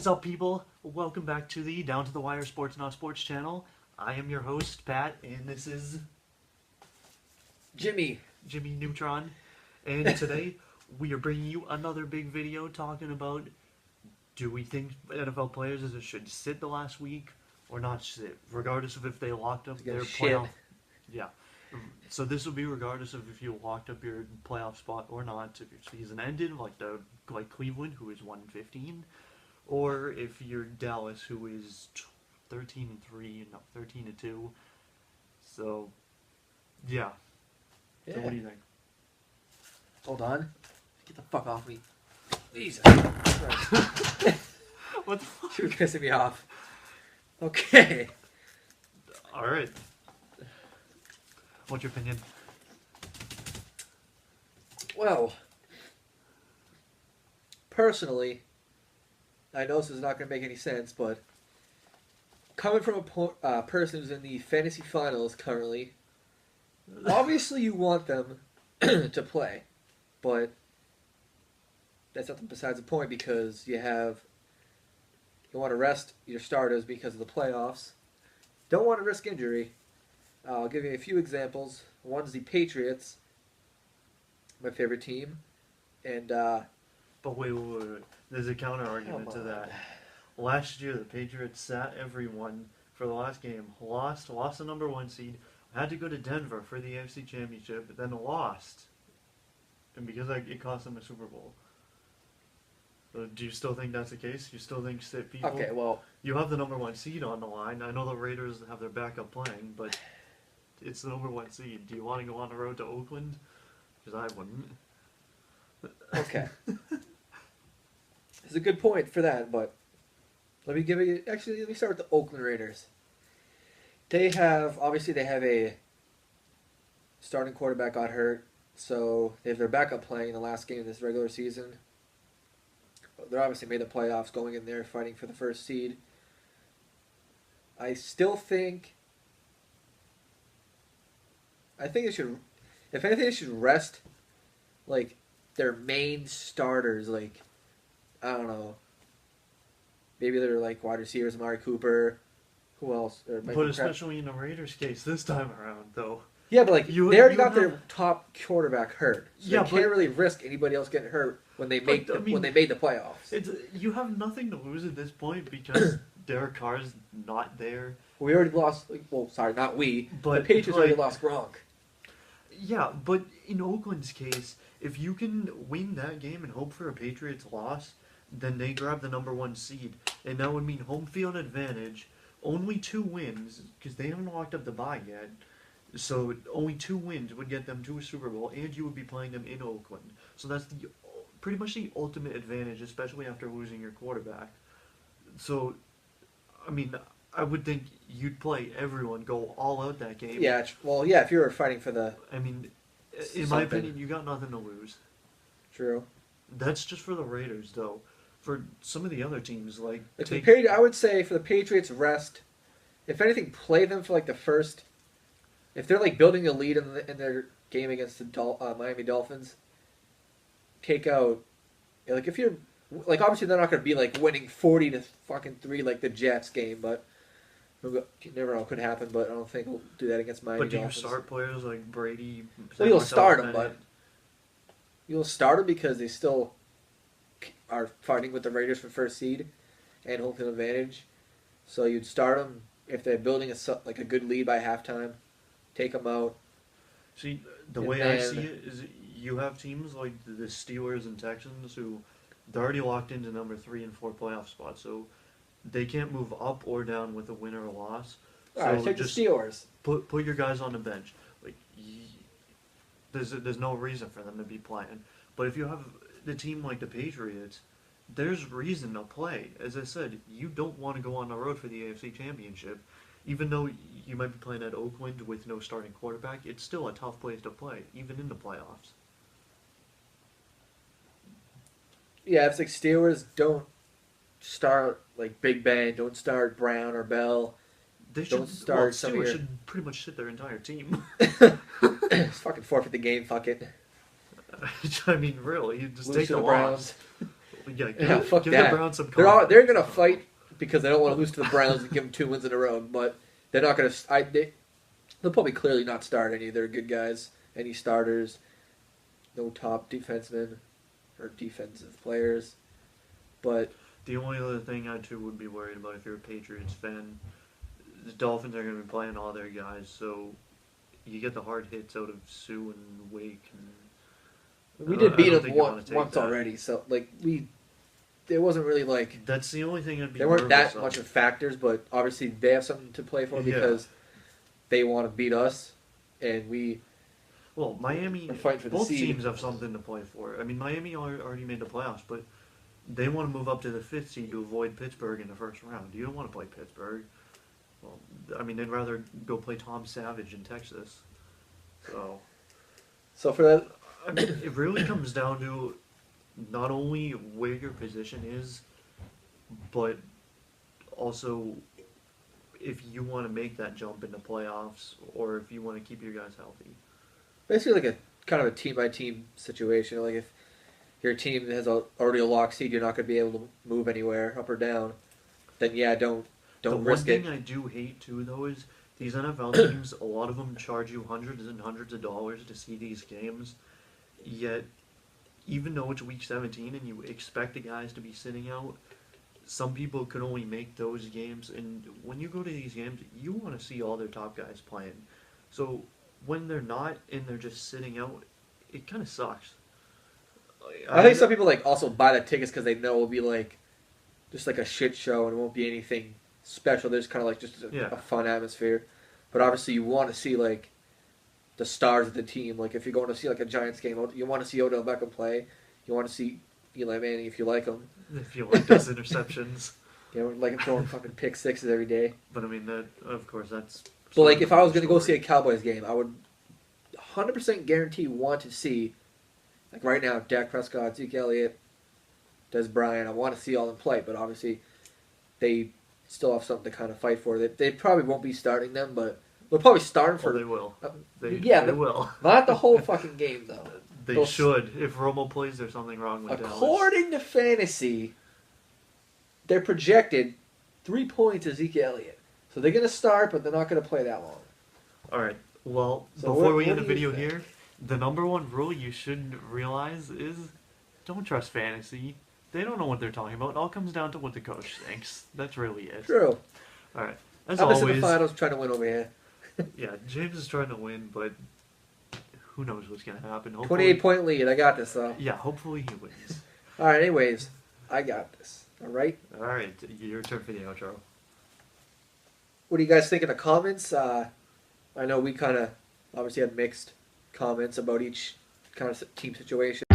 up, people? Welcome back to the Down to the Wire Sports Not Sports channel. I am your host, Pat, and this is Jimmy Neutron. And today we are bringing you another big video talking about, do we think NFL players should sit the last week or not sit, regardless of if they locked up their playoff. Yeah. So this will be regardless of if you locked up your playoff spot or not. If your season ended, like Cleveland, who is 1-15, or if you're Dallas, who is 13-3, no, 13-2. So, yeah. So what do you think? Hold on. Get the fuck off me. Jesus. What the fuck? You're pissing me off. Okay. All right. What's your opinion? Well, personally, I know this is not going to make any sense, but coming from a person who's in the fantasy finals currently, obviously you want them to play, but that's nothing besides the point because you want to rest your starters because of the playoffs. Don't want to risk injury. I'll give you a few examples. One's the Patriots, my favorite team, and But wait. There's a counter argument to that. Last year, the Patriots sat everyone for the last game, lost the number one seed, had to go to Denver for the AFC Championship, but then lost, and because it cost them a Super Bowl. So do you still think that's the case? You still think sit people? okay, well, You have the number one seed on the line. I know the Raiders have their backup playing, but it's the number one seed. Do you want to go on the road to Oakland? Because I wouldn't. okay. It's a good point for that, but let me start with the Oakland Raiders. They have a starting quarterback got hurt, so they have their backup playing in the last game of this regular season. They're obviously made the playoffs, going in there fighting for the first seed. I think they should, if anything, they should rest like their main starters, like I don't know, maybe they're like wide receivers, Amari Cooper. Who else? But especially in the Raiders' case this time around, though. Yeah, but they already got their top quarterback hurt. So they can't really risk anybody else getting hurt when they made the playoffs. You have nothing to lose at this point because Derek Carr's not there. We already lost. Not we. But the Patriots already lost Gronk. Yeah, but in Oakland's case, if you can win that game and hope for a Patriots loss, then they grab the number one seed, and that would mean home field advantage. Only 2 wins because they haven't locked up the bye yet. So only 2 wins would get them to a Super Bowl, and you would be playing them in Oakland. So that's pretty much the ultimate advantage, especially after losing your quarterback. So, I mean, I would think you'd play everyone, go all out that game. Yeah, if you were fighting for the... I mean, in my opinion, you got nothing to lose. True. That's just for the Raiders, though. For some of the other teams, I would say for the Patriots, rest. If anything, play them for the first... If they're building a lead in their game against the Miami Dolphins, take out... if you're... obviously they're not going to be winning 40-3 like the Jets game, but... You never know what could happen, but I don't think we'll do that against Miami Dolphins. But do you start players like Brady? Well, you'll start them, but... You'll start them because they still are fighting with the Raiders for first seed and home field advantage. So you'd start them if they're building a good lead by halftime. Take them out. See, the way I see it is you have teams like the Steelers and Texans who they're already locked into number 3 and 4 playoff spots, so they can't move up or down with a win or a loss. All right, take the Steelers. Put your guys on the bench. There's no reason for them to be playing. But if you have the team like the Patriots, there's reason to play. As I said, you don't want to go on the road for the AFC Championship. Even though you might be playing at Oakland with no starting quarterback, it's still a tough place to play, even in the playoffs. Yeah, it's Steelers don't start Big Ben, don't start Brown or Bell. Steelers should pretty much sit their entire team. Just fucking forfeit the game, fuck it. I mean, really, you just Lose take to the the loss. Yeah, Yeah, fuck give that. the Browns some They're confidence. gonna fight because they don't want to lose to the Browns and give them 2 wins in a row. But they're not gonna. They'll probably clearly not start any of their good guys, any starters, no top defensemen or defensive players. But The only other thing I too would be worried about if you're a Patriots fan, the Dolphins are going to be playing all their guys, so you get the hard hits out of Sue and Wake. And we did I beat don't them think you wanna take once that. already, so like it wasn't really like That's the only thing I'd be. there weren't nervous that much of factors, but obviously they have something to play for Yeah. because they want to beat us, and we Well, Miami. are fighting for the Both seed. teams have something to play for. I mean, Miami already made the playoffs, but they want to move up to the 5th seed to avoid Pittsburgh in the first round. You don't want to play Pittsburgh. Well, I mean, they'd rather go play Tom Savage in Texas. So, for that. I mean, it really comes down to not only where your position is, but also if you want to make that jump into playoffs or if you want to keep your guys healthy. Basically, like a kind of a team by team situation. Like if your team has already a lock seed, you're not going to be able to move anywhere up or down. Then yeah, don't The one risk thing it. I do hate too, though, is these NFL teams. A lot of them charge you hundreds and hundreds of dollars to see these games. Yet, even though it's week 17 and you expect the guys to be sitting out, some people can only make those games. And when you go to these games, you want to see all their top guys playing. So when they're not and they're just sitting out, it kind of sucks. I think some people like also buy the tickets because they know it'll be like just like a shit show and it won't be anything special. There's kind of like just a fun atmosphere. But obviously, you want to see like the stars of the team. Like if you're going to see like a Giants game, you want to see Odell Beckham play. You want to see Eli Manning if you like him. If you like those interceptions. You know, like him throwing fucking pick sixes every day. But I mean, that of course, that's. But like if I was going to go see a Cowboys game, I would 100% guarantee want to see, like right now, Dak Prescott, Zeke Elliott, Des Bryant. I want to see all them play, but obviously they still have something to kind of fight for. They probably won't be starting them, but they'll probably start them for. They will. They but will. Not the whole fucking game though. They should. If Romo plays, there's something wrong with Dallas. According to fantasy, they're projected 3 points to Zeke Elliott. So they're going to start, but they're not going to play that long. All right. Well, So before we what end the do you video think? here, the number one rule you should realize is don't trust fantasy. They don't know what they're talking about. It all comes down to what the coach thinks. That's really it. True. All right. As I'm just in the always, finals trying to win over here. yeah, James is trying to win, but who knows what's going to happen. 28-point lead. I got this, though. Yeah, hopefully he wins. All right, anyways, I got this. All right? All right, your turn for the outro. What do you guys think in the comments? I know we kind of obviously had mixed comments about each kind of team situation.